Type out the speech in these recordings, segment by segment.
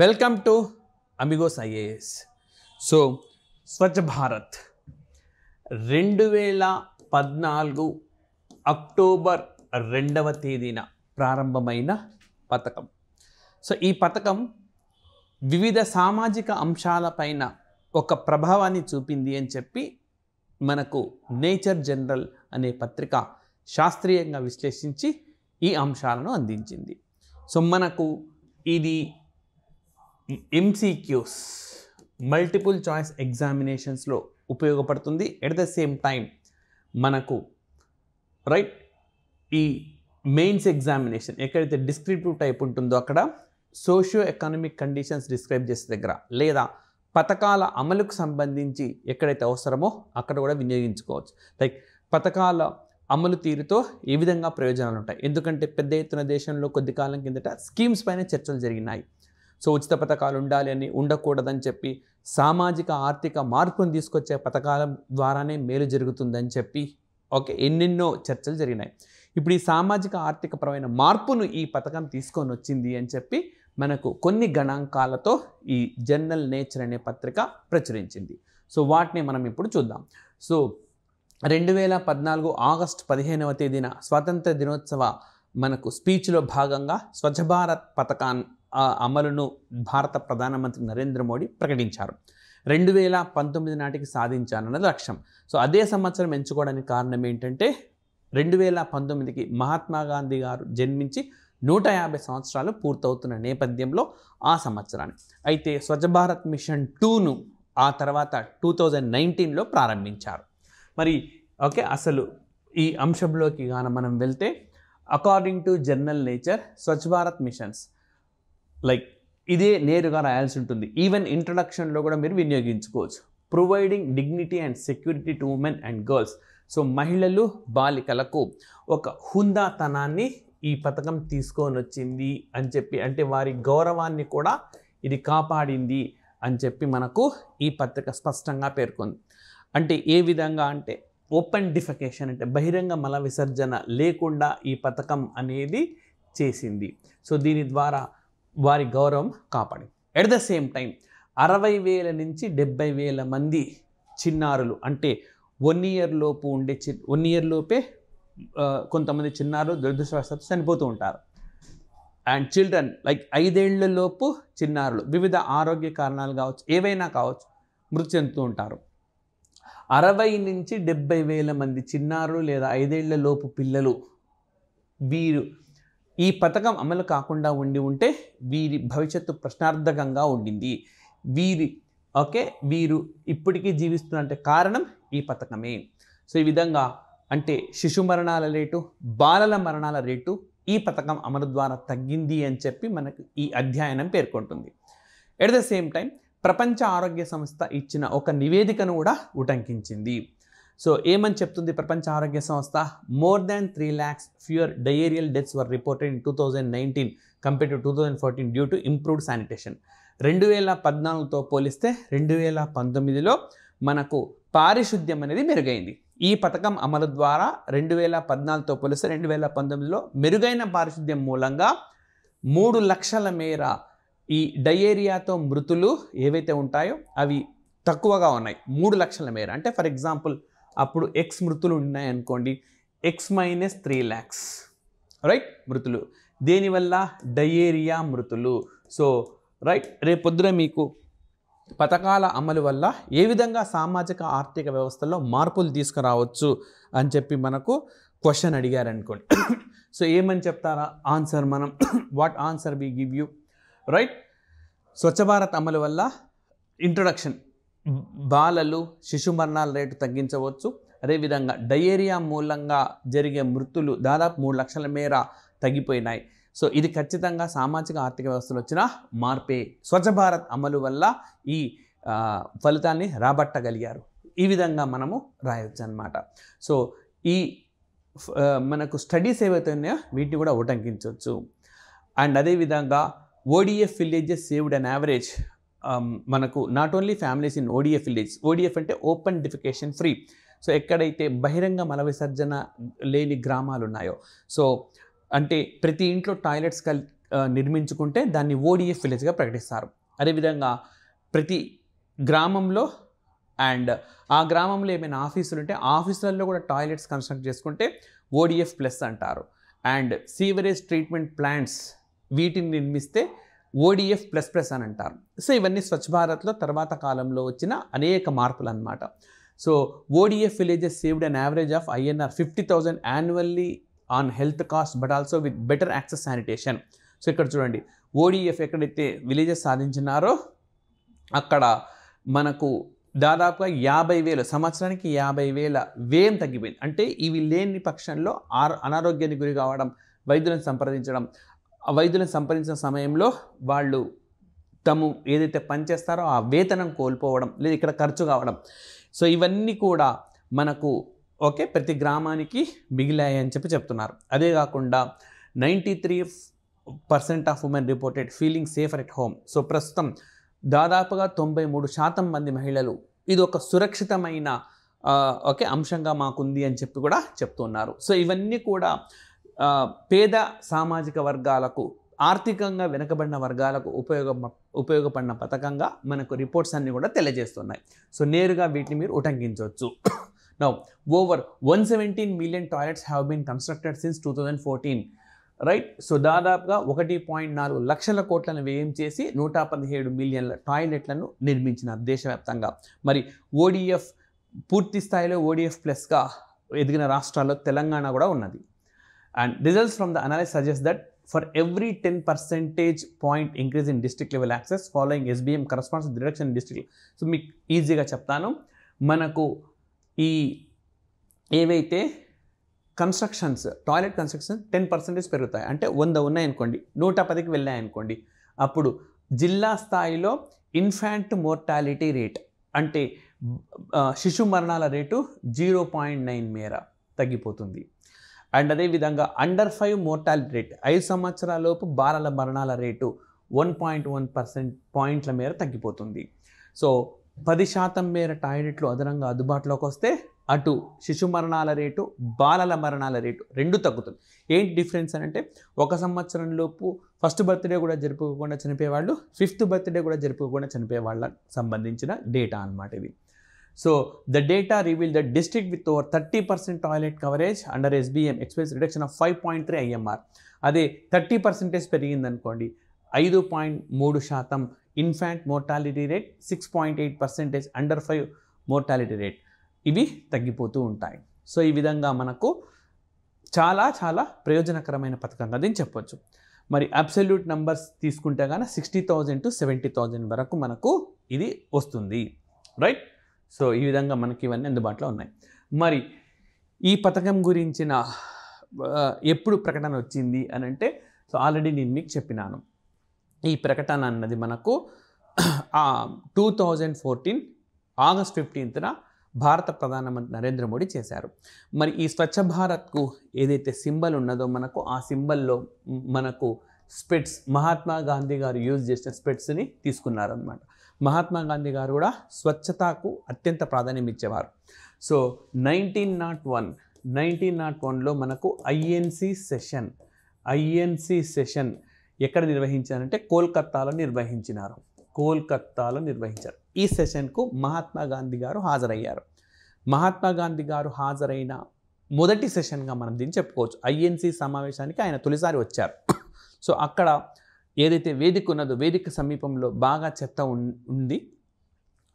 Welcome to Amigos IAS. So Swachh Bharat 2014 October 2వ తేదీన ప్రారంభమైన పథకం. సో ఈ పథకం వివిధ సామాజిక అంశాలపైన ఒక ప్రభావాన్ని చూపింది అని చెప్పి మనకు నేచర్ జనరల్ అనే పత్రిక శాస్త్రీయంగా విశ్లేషించి ఈ అంశాలను అందించింది. సో మనకు ఇది MCQs మల్టిపుల్ చాయిస్ ఎగ్జామినేషన్స్లో ఉపయోగపడుతుంది. ఎట్ ద సేమ్ టైం మనకు ఈ మెయిన్స్ ఎగ్జామినేషన్ ఎక్కడైతే డిస్క్రిప్టివ్ టైప్ ఉంటుందో అక్కడ సోషియో ఎకనామిక్ కండిషన్స్ డిస్క్రైబ్ చేసే దగ్గర లేదా పథకాల అమలుకు సంబంధించి ఎక్కడైతే అవసరమో అక్కడ కూడా వినియోగించుకోవచ్చు. లైక్ పథకాల అమలు తీరుతో ఏ విధంగా ప్రయోజనాలు ఉంటాయి, ఎందుకంటే పెద్ద ఎత్తున దేశంలో కొద్ది కాలం కిందట స్కీమ్స్ పైన చర్చలు జరిగినాయి. సో ఉచిత పథకాలు ఉండాలి అని, ఉండకూడదని చెప్పి, సామాజిక ఆర్థిక మార్పును తీసుకొచ్చే పథకాల ద్వారానే మేలు జరుగుతుందని చెప్పి ఎన్నెన్నో చర్చలు జరిగినాయి. ఇప్పుడు ఈ సామాజిక ఆర్థిక పరమైన మార్పును ఈ పథకం తీసుకొని వచ్చింది అని చెప్పి మనకు కొన్ని గణాంకాలతో ఈ జర్నల్ నేచర్ అనే పత్రిక ప్రచురించింది. సో వాటిని మనం ఇప్పుడు చూద్దాం. సో 2014 ఆగస్టు 15వ తేదీన స్వాతంత్ర దినోత్సవ మనకు స్పీచ్లో భాగంగా స్వచ్ఛ భారత్ పథకాన్ని అమలును భారత ప్రధానమంత్రి నరేంద్ర మోడీ ప్రకటించారు. 2019 నాటికి సాధించాలన్నది లక్ష్యం. సో అదే సంవత్సరం ఎంచుకోవడానికి కారణం ఏంటంటే 2019కి మహాత్మా గాంధీ గారు జన్మించి 150 సంవత్సరాలు పూర్తవుతున్న నేపథ్యంలో ఆ సంవత్సరాన్ని. అయితే స్వచ్ఛ భారత్ మిషన్ 2ను ఆ తర్వాత 2019లో ప్రారంభించారు. మరి అసలు ఈ అంశంలోకి గాన మనం వెళ్తే according to journal Nature Swachh Bharat missions ఇదే నేరుగా రాయాల్సి ఉంటుంది. ఈవెన్ ఇంట్రడక్షన్లో కూడా మీరు వినియోగించుకోవచ్చు. Providing dignity and security to women and girls. So మహిళలు బాలికలకు ఒక హుందాతనాన్ని ఈ పథకం తీసుకొని వచ్చింది అని చెప్పి, అంటే వారి గౌరవాన్ని కూడా ఇది కాపాడింది అని చెప్పి మనకు ఈ పత్రిక స్పష్టంగా పేర్కొంది. అంటే ఏ విధంగా అంటే ఓపెన్ డిఫెకేషన్ అంటే బహిరంగ మల విసర్జన లేకుండా ఈ పథకం అనేది చేసింది. సో దీని ద్వారా వారి గౌరవం కాపాడి, ఎట్ ద సేమ్ టైం 60,000 నుంచి 70,000 మంది చిన్నారులు, అంటే 1 year లోపు ఉండే 1 year లోపే కొంతమంది చిన్నారులు దురదృష్టవశాత్తు చనిపోతూ ఉంటారు. అండ్ చిల్డ్రన్ 5 ఏళ్ల లోపు చిన్నారులు వివిధ ఆరోగ్య కారణాలు కావచ్చు, ఏవైనా కావచ్చు, మృతి చెందుతూ ఉంటారు. 60 నుంచి 70,000 మంది చిన్నారులు లేదా 5 ఏళ్ల లోపు పిల్లలు వీరు ఈ పథకం అమలు కాకుండా ఉంటే వీరి భవిష్యత్తు ప్రశ్నార్థకంగా ఉండింది. వీరు ఇప్పటికీ జీవిస్తున్నంటే కారణం ఈ పథకమే. సో ఈ విధంగా అంటే శిశు మరణాల రేటు, బాలల మరణాల రేటు ఈ పథకం అమలు ద్వారా తగ్గింది అని చెప్పి మనకు ఈ అధ్యయనం పేర్కొంటుంది. ఎట్ ద సేమ్ టైం ప్రపంచ ఆరోగ్య సంస్థ ఇచ్చిన ఒక నివేదికను కూడా ఉటంకించింది. సో ఏమని చెప్తుంది ప్రపంచ ఆరోగ్య సంస్థ? More than 3 lakhs fewer diarrhoeal deaths were reported in 2019 compared to 2014 due to improved sanitation. 2014తో పోలిస్తే 2019లో మనకు పారిశుద్ధ్యం అనేది మెరుగైంది. ఈ పథకం అమలు ద్వారా 2014తో పోలిస్తే 2019లో మెరుగైన పారిశుద్ధ్యం మూలంగా 3 లక్షల మేర ఈ డయేరియాతో మృతులు ఏవైతే ఉంటాయో అవి తక్కువగా ఉన్నాయి. 3 లక్షల మేర అంటే ఫర్ ఎగ్జాంపుల్ అప్పుడు X మృతులు ఉన్నాయనుకోండి, X - 3 lakhs మృతులు. దేనివల్ల? డయేరియా మృతులు. సో రేపొద్దున మీకు పథకాల అమలు వల్ల ఏ విధంగా సామాజిక ఆర్థిక వ్యవస్థలో మార్పులు తీసుకురావచ్చు అని చెప్పి మనకు క్వశ్చన్ అడిగారనుకోండి. సో ఏమని చెప్తారా ఆన్సర్? మనం what answer we give you? Swachh Bharat అమలు వల్ల ఇంట్రొడక్షన్ బాలలు శిశు మరణాల రేటు తగ్గించవచ్చు. అదేవిధంగా డయేరియా మూలంగా జరిగే మృతులు దాదాపు 3 లక్షల మేర తగ్గిపోయినాయి. సో ఇది ఖచ్చితంగా సామాజిక ఆర్థిక వ్యవస్థలో వచ్చిన మార్పే. స్వచ్ఛ భారత్ అమలు వల్ల ఈ ఫలితాన్ని రాబట్టగలిగారు. ఈ విధంగా మనము రాయవచ్చు అన్నమాట. సో ఈ మనకు స్టడీస్ ఏవైతే ఉన్నాయో వీటిని కూడా ఉటంకించవచ్చు. అండ్ అదేవిధంగా ODF villages saved on average మనకు not only families in ODF village. ODF అంటే ఓపెన్ డిఫికేషన్ ఫ్రీ. సో ఎక్కడైతే బహిరంగ మల విసర్జన లేని గ్రామాలు ఉన్నాయో, సో అంటే ప్రతి ఇంట్లో టాయిలెట్స్ నిర్మించుకుంటే దాన్ని ఓడిఎఫ్ విలేజ్గా ప్రకటిస్తారు. అదేవిధంగా ప్రతి గ్రామంలో అండ్ ఆ గ్రామంలో ఏమైనా ఆఫీసులు ఉంటే ఆఫీసులలో కూడా టాయిలెట్స్ కన్స్ట్రక్ట్ చేసుకుంటే ఓడిఎఫ్ ప్లస్ అంటారు. అండ్ సీవరేజ్ ట్రీట్మెంట్ ప్లాంట్స్ వీటిని నిర్మిస్తే ఓడిఎఫ్ ప్లస్ ప్లస్ అని అంటారు. సో ఇవన్నీ స్వచ్ఛ భారత్లో తర్వాత కాలంలో వచ్చిన అనేక మార్పులు అన్నమాట. So ODF villages saved on average of INR 50,000 annually on health cost but also with better access sanitation. So ఇక్కడ చూడండి, ఓడిఎఫ్ ఎక్కడైతే విలేజెస్ సాధించినారో అక్కడ మనకు దాదాపుగా 50,000 సంవత్సరానికి 50,000 వ్యయం తగ్గిపోయింది. అంటే ఇవి లేని పక్షంలో అనారోగ్యానికి గురి కావడం, వైద్యులను సంప్రదించిన సమయంలో వాళ్ళు తాము ఏదైతే పని చేస్తారో ఆ వేతనం కోల్పోవడం, లేదా ఇక్కడ ఖర్చు కావడం. సో ఇవన్నీ కూడా మనకు ప్రతి గ్రామానికి మిగిలాయి అని చెప్తున్నారు. అదే కాకుండా 93% of women reported feeling safer at home. So ప్రస్తుతం దాదాపుగా 93% మంది మహిళలు ఇది ఒక సురక్షితమైన అంశంగా మాకుంది అని చెప్పి కూడా చెప్తున్నారు. సో ఇవన్నీ కూడా పేద సామాజిక వర్గాలకు, ఆర్థికంగా వెనుకబడిన వర్గాలకు ఉపయోగపడిన పథకంగా మనకు రిపోర్ట్స్ అన్నీ కూడా తెలియజేస్తున్నాయి. సో నేరుగా వీటిని మీరు ఉటంకించవచ్చు. Now over 117 million toilets have been constructed since 2014. Right. So దాదాపుగా 1.4 లక్షల కోట్లను వ్యయం చేసి 117 మిలియన్ల టాయిలెట్లను నిర్మించినారు దేశవ్యాప్తంగా. మరి ఓడిఎఫ్ పూర్తి స్థాయిలో ఓడిఎఫ్ ప్లస్గా ఎదిగిన రాష్ట్రాల్లో తెలంగాణ కూడా ఉన్నది. And results from the analysis suggest that for every 10 percentage point increase in district level access following SBM corresponds to reduction in district. So మీకు ఈజీగా చెప్తాను, మనకు ఈ ఏవైతే కన్స్ట్రక్షన్స్, టాయిలెట్ కన్స్ట్రక్షన్స్ 10% పెరుగుతాయి. అంటే 100 ఉన్నాయనుకోండి, 110కి వెళ్ళాయనుకోండి, అప్పుడు జిల్లా స్థాయిలో ఇన్ఫాంట్ మోర్టాలిటీ రేట్ అంటే శిశు మరణాల రేటు 0.9 మేర తగ్గిపోతుంది. అండ్ అదేవిధంగా అండర్ 5 మోర్టాలిటీ రేట్, 5 సంవత్సరాలలోపు బాలల మరణాల రేటు 1.1% పాయింట్ల మేర తగ్గిపోతుంది. సో 10% మేర టాయిలెట్లు అదనంగా అందుబాటులోకి వస్తే అటు శిశు మరణాల రేటు, బాలల మరణాల రేటు రెండు తగ్గుతుంది. ఏంటి డిఫరెన్స్ అని అంటే, 1 సంవత్సరంలోపు ఫస్ట్ బర్త్డే కూడా జరుపుకోకుండా చనిపోయేవాళ్ళు, 5th బర్త్డే కూడా జరుపుకోకుండా చనిపోయే వాళ్ళకి సంబంధించిన డేటా అన్నమాట ఇది. So the data reveal the district with over 30% toilet coverage under SBM expense reduction of 5.3 IMR. అదే 30% పెరిగిందనుకోండి, 5.3% infant mortality rate, 6.8% under 5 mortality rate, ఇవి తగ్గిపోతూ ఉంటాయి. సో ఈ విధంగా మనకు చాలా చాలా ప్రయోజనకరమైన పథకంగా దీన్ని చెప్పొచ్చు. మరి అబ్సల్యూట్ నంబర్స్ తీసుకుంటే కానీ 60,000 to 70,000 వరకు మనకు ఇది వస్తుంది. రైట్. సో ఈ విధంగా మనకి ఇవన్నీ అందుబాటులో ఉన్నాయి. మరి ఈ పథకం గురించిన ఎప్పుడు ప్రకటన వచ్చింది అని అంటే, సో ఆల్రెడీ నేను మీకు చెప్పినాను. ఈ ప్రకటన అన్నది మనకు 2014 ఆగస్ట్ 15న భారత ప్రధానమంత్రి నరేంద్ర మోడీ చేశారు. మరి ఈ స్వచ్ఛ భారత్కు ఏదైతే సింబల్ ఉన్నదో మనకు, ఆ సింబల్లో మనకు స్పెట్స్, మహాత్మా గాంధీ గారు యూజ్ చేసిన స్పెట్స్ని తీసుకున్నారనమాట. మహాత్మా గాంధీ గారు కూడా స్వచ్ఛతకు అత్యంత ప్రాధాన్యం ఇచ్చేవారు. సో 1901లో మనకు ఐఎన్సి సెషన్ ఎక్కడ నిర్వహించారంటే కోల్కత్తాలో నిర్వహించారు. ఈ సెషన్కు మహాత్మా గాంధీ గారు హాజరయ్యారు. మహాత్మా గాంధీ గారు హాజరైన మొదటి సెషన్గా మనం దీన్ని చెప్పుకోవచ్చు. ఐఎన్సి సమావేశానికి ఆయన తొలిసారి వచ్చారు. సో అక్కడ ఏదైతే వేదిక ఉన్నదో, వేదిక సమీపంలో బాగా చెత్త ఉంది.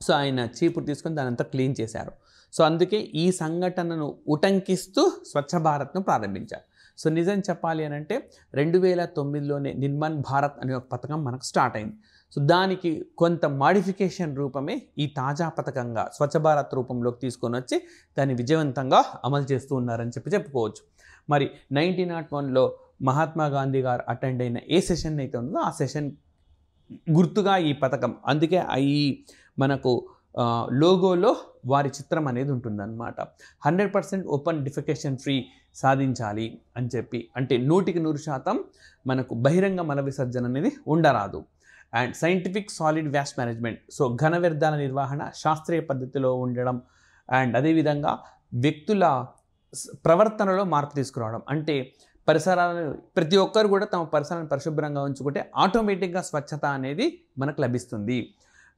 సో ఆయన చీపురు తీసుకొని దాని అంతా క్లీన్ చేశారు. సో అందుకే ఈ సంఘటనను ఉటంకిస్తూ స్వచ్ఛ భారత్ను ప్రారంభించారు. సో నిజం చెప్పాలి అని అంటే 2009లోనే నిర్మల్ భారత్ అనే ఒక పథకం మనకు స్టార్ట్ అయింది. సో దానికి కొంత మాడిఫికేషన్ రూపమే ఈ తాజా పథకంగా స్వచ్ఛ భారత్ రూపంలోకి తీసుకొని వచ్చి దాన్ని విజయవంతంగా అమలు చేస్తూ ఉన్నారని చెప్పుకోవచ్చు. మరి 1901లో మహాత్మా గాంధీ గారు అటెండ్ అయిన ఏ సెషన్ అయితే ఉందో ఆ సెషన్ గుర్తుగా ఈ పథకం, అందుకే ఈ మనకు లోగోలో వారి చిత్రం అనేది ఉంటుందన్నమాట. 100% ఓపెన్ డిఫెకేషన్ ఫ్రీ సాధించాలి అని చెప్పి, అంటే 100% మనకు బహిరంగ మల విసర్జన అనేది ఉండరాదు. And scientific solid waste management, so ఘన వ్యర్థాల నిర్వహణ శాస్త్రీయ పద్ధతిలో ఉండడం. అండ్ అదేవిధంగా వ్యక్తుల ప్రవర్తనలో మార్పు తీసుకురావడం, అంటే పరిసరాలను ప్రతి ఒక్కరు కూడా తమ పరిసరాలను పరిశుభ్రంగా ఉంచుకుంటే ఆటోమేటిక్గా స్వచ్ఛత అనేది మనకు లభిస్తుంది.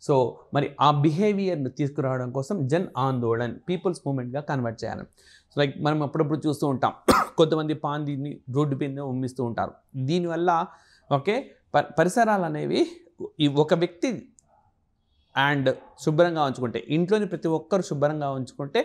సో మరి ఆ బిహేవియర్ను తీసుకురావడం కోసం జన్ ఆందోళన్ పీపుల్స్ మూమెంట్గా కన్వర్ట్ చేయాలి. సో లైక్ మనం అప్పుడప్పుడు చూస్తూ ఉంటాం, కొంతమంది పాందీని రోడ్డు మీద ఉమ్మిస్తూ ఉంటారు. దీనివల్ల ఓకే పరిసరాలు అనేవి ఒక వ్యక్తి అండ్ శుభ్రంగా ఉంచుకుంటే, ఇంట్లోని ప్రతి ఒక్కరు శుభ్రంగా ఉంచుకుంటే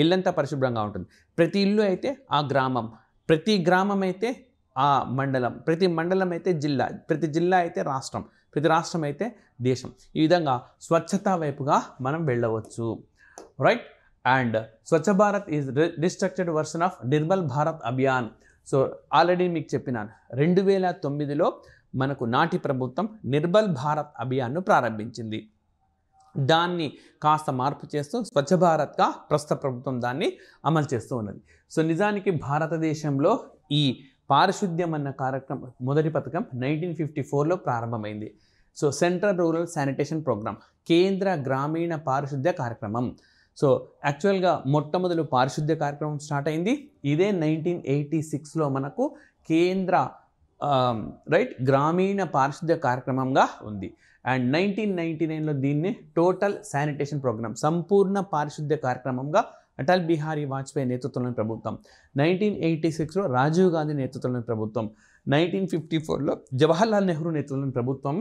ఇల్లంతా పరిశుభ్రంగా ఉంటుంది. ప్రతి ఇల్లు అయితే ఆ గ్రామం, ప్రతి గ్రామం అయితే ఆ మండలం, ప్రతి మండలం అయితే జిల్లా, ప్రతి జిల్లా అయితే రాష్ట్రం, ప్రతి రాష్ట్రం అయితే దేశం. ఈ విధంగా స్వచ్ఛత వైపుగా మనం వెళ్ళవచ్చు, right. And Swachh Bharat is restructured version of Nirmal Bharat Abhiyan. So already మీకు చెప్పినాను, 2009లో మనకు నాటి ప్రభుత్వం నిర్మల్ భారత్ అభియాన్ను ప్రారంభించింది. దాన్ని కాస్త మార్పు చేస్తూ స్వచ్ఛ భారత్గా ప్రస్తుత ప్రభుత్వం దాన్ని అమలు చేస్తూ ఉన్నది. సో నిజానికి భారతదేశంలో ఈ పారిశుద్ధ్యం అన్న కార్యక్రమం మొదటి పథకం 1954లో ప్రారంభమైంది. So central rural sanitation programme, కేంద్ర గ్రామీణ పారిశుద్ధ్య కార్యక్రమం. సో యాక్చువల్గా మొట్టమొదటి పారిశుద్ధ్య కార్యక్రమం స్టార్ట్ అయింది ఇదే 1986లో మనకు కేంద్ర గ్రామీణ పారిశుద్ధ్య కార్యక్రమంగా ఉంది. అండ్ 1999లో దీన్ని టోటల్ శానిటేషన్ ప్రోగ్రామ్, సంపూర్ణ పారిశుద్ధ్య కార్యక్రమంగా అటల్ బిహారీ వాజ్పేయి నేతృత్వంలోని ప్రభుత్వం, 1986లో రాజీవ్ గాంధీ నేతృత్వంలోని ప్రభుత్వం, 1954లో జవహర్లాల్ నెహ్రూ నేతృత్వంలోని ప్రభుత్వం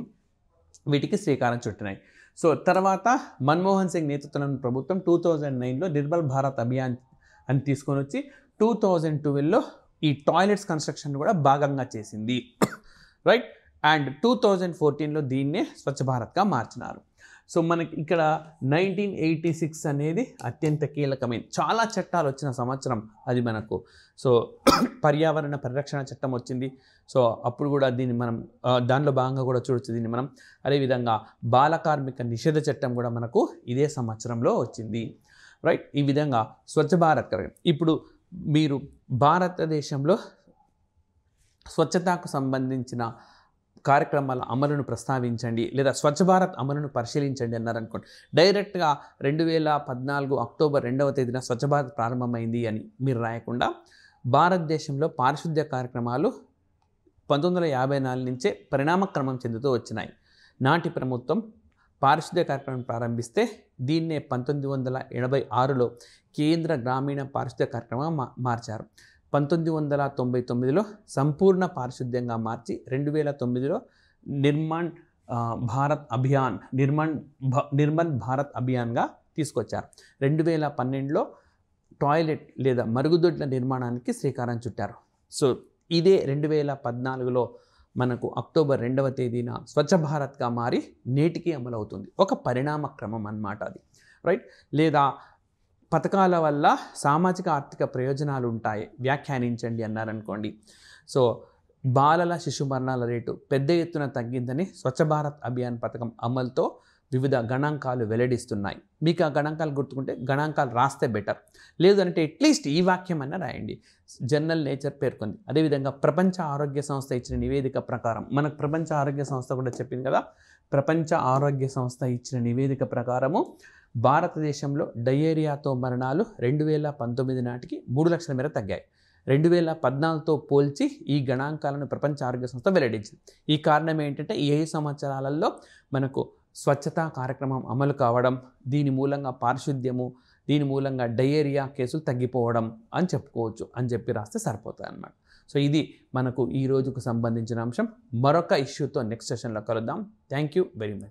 వీటికి శ్రీకారం చుట్టినాయి. సో తర్వాత మన్మోహన్ సింగ్ నేతృత్వంలోని ప్రభుత్వం 2009లో నిర్మల్ భారత్ అభియాన్ అని తీసుకొని వచ్చి 2012లో ఈ టాయిలెట్స్ కన్స్ట్రక్షన్ కూడా భాగంగా చేసింది, రైట్. అండ్ 2014లో దీన్నే స్వచ్ఛ భారత్గా మార్చినారు. సో మనకి ఇక్కడ 1986 అనేది అత్యంత కీలకమైన, చాలా చట్టాలు వచ్చిన సంవత్సరం అది మనకు. సో పర్యావరణ పరిరక్షణ చట్టం వచ్చింది. సో అప్పుడు కూడా దీన్ని మనం దానిలో భాగంగా కూడా చూడొచ్చు దీన్ని మనం. అదేవిధంగా బాల కార్మిక నిషేధ చట్టం కూడా మనకు ఇదే సంవత్సరంలో వచ్చింది, రైట్. ఈ విధంగా స్వచ్ఛ భారత్ ఇప్పుడు మీరు భారతదేశంలో స్వచ్ఛతకు సంబంధించిన కార్యక్రమాల అమలును ప్రస్తావించండి లేదా స్వచ్ఛ భారత్ అమలును పరిశీలించండి అన్నారనుకోండి, డైరెక్ట్గా 2014 అక్టోబర్ 2వ తేదీన స్వచ్ఛ భారత్ ప్రారంభమైంది అని మీరు రాయకుండా, భారతదేశంలో పారిశుద్ధ్య కార్యక్రమాలు 1954 నుంచే పరిణామక్రమం చెందుతూ వచ్చినాయి. నాటి ప్రభుత్వం పారిశుద్ధ్య కార్యక్రమం ప్రారంభిస్తే దీన్నే 1986లో కేంద్ర గ్రామీణ పారిశుద్ధ్య కార్యక్రమం మార్చారు. 1999లో సంపూర్ణ పారిశుద్ధ్యంగా మార్చి 2009లో నిర్మల్ భారత్ అభియాన్గా తీసుకొచ్చారు. 2012లో టాయిలెట్ లేదా మరుగుదొడ్ల నిర్మాణానికి శ్రీకారం చుట్టారు. సో ఇదే 2014లో మనకు అక్టోబర్ 2వ తేదీన స్వచ్ఛ భారత్గా మారి నేటికి అమలవుతుంది. ఒక పరిణామ క్రమం అన్నమాట అది, రైట్. లేదా పథకాల వల్ల సామాజిక ఆర్థిక ప్రయోజనాలు ఉంటాయి వ్యాఖ్యానించండి అన్నారనుకోండి. సో బాలల శిశు మరణాల రేటు పెద్ద ఎత్తున తగ్గిందని స్వచ్ఛ భారత్ అభియాన్ పథకం అమలుతో వివిధ గణాంకాలు వెల్లడిస్తున్నాయి. మీకు ఆ గణాంకాలు గుర్తుకుంటే గణాంకాలు రాస్తే బెటర్, లేదు అంటే అట్లీస్ట్ ఈ వాక్యం అన్న రాయండి. జర్నల్ నేచర్ పేర్కొంది. అదేవిధంగా ప్రపంచ ఆరోగ్య సంస్థ ఇచ్చిన నివేదిక ప్రకారం, మనకు ప్రపంచ ఆరోగ్య సంస్థ కూడా చెప్పింది కదా, ప్రపంచ ఆరోగ్య సంస్థ ఇచ్చిన నివేదిక ప్రకారము భారతదేశంలో డయేరియాతో మరణాలు 2019 నాటికి 3 లక్షల మేర తగ్గాయి. 2014తో పోల్చి ఈ గణాంకాలను ప్రపంచ ఆరోగ్య సంస్థ వెల్లడించింది. ఈ కారణం ఏంటంటే ఈ 5 సంవత్సరాలలో మనకు స్వచ్ఛతా కార్యక్రమం అమలు కావడం, దీని మూలంగా పారిశుద్ధ్యము, దీని మూలంగా డయేరియా కేసులు తగ్గిపోవడం అని చెప్పుకోవచ్చు అని చెప్పి రాస్తే సరిపోతుంది అన్నమాట. సో ఇది మనకు ఈ రోజుకు సంబంధించిన అంశం. మరొక ఇష్యూతో నెక్స్ట్ సెషన్లో కలుద్దాం. Thank you very much.